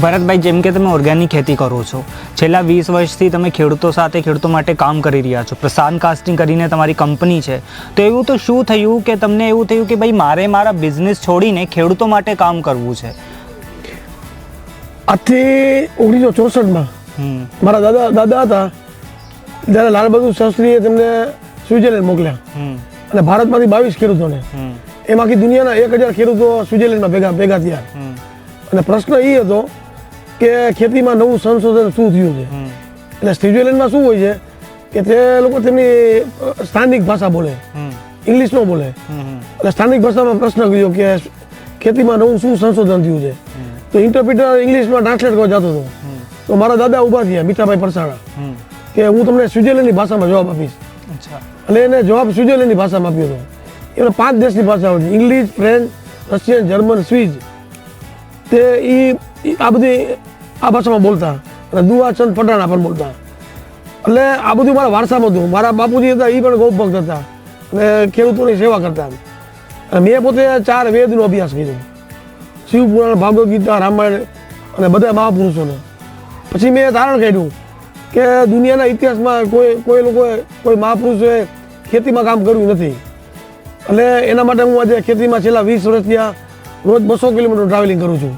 ભરતભાઈ, જેમ કે તમે ઓર્ગેનિક ખેતી કરો છો, છેલ્લા 20 વર્ષથી તમે ખેડૂતો માટે કામ કરી રહ્યા છો, પ્રશાંત કાસ્ટિંગ કરીને તમારી કંપની છે, તો એવું તો શું થયું કે તમને એવું થયું કે ભાઈ મારે મારા બિઝનેસ છોડીને ખેડૂતો માટે કામ કરવું છે? આજથી 1964માં મારા દાદા હતા જ્યારે લાલ બહાદુર શાસ્ત્રીએ તેમને સ્વિટ્ઝરલેન્ડ મોકલ્યા અને ભારતમાંથી 22 ખેડૂતોને, એમાંથી દુનિયાના 1000 ખેડૂતો સ્વિટ્ઝરલેન્ડમાં ભેગા થયા. અને પ્રશ્ન એ હતો કે ખેતીમાં નવું સંશોધન શું થયું છે. એટલે સ્વિટ્ઝરલેન્ડમાં શું હોય છે કે તે લોકો તેમની સ્થાનિક ભાષા બોલે, ઇંગ્લિશ ન બોલે. એટલે સ્થાનિક ભાષામાં પ્રશ્ન કર્યો કે ખેતીમાં નવું શું સંશોધન થયું છે. તો ઇન્ટરપ્રિટર ઇંગ્લિશમાં ટ્રાન્સલેટ કરવા જતો હતો. તો મારા દાદા ઊભા થયા, મીઠાભાઈ પરસાણા, કે હું તમને સ્વિટ્ઝરલેન્ડની ભાષામાં જવાબ આપીશ. અને એને જવાબ સ્વિટ્ઝરલેન્ડની ભાષામાં આપ્યો હતો. એમને 5 દેશની ભાષાઓ હતી: English, French, Russian, German, Swiss. તે આ બધી આ ભાષામાં બોલતા અને દુઆચંદ પટાણા પણ બોલતા. એટલે આ બધું મારા વારસામાં હતું. મારા બાપુજી હતા એ પણ ગૌભક્ત હતા અને ખેડૂતોની સેવા કરતા. અને મેં પોતે 4 વેદનો અભ્યાસ કર્યો: શિવપુરાણ, ભાગવદ ગીતા, રામાયણ અને બધા મહાપુરુષોને. પછી મેં તારણ કાઢ્યું કે દુનિયાના ઇતિહાસમાં કોઈ મહાપુરુષોએ ખેતીમાં કામ કર્યું નથી. એટલે એના માટે હું આજે ખેતીમાં છેલ્લા 20 વર્ષથી રોજ 200 કિલોમીટર ટ્રાવેલિંગ કરું છું.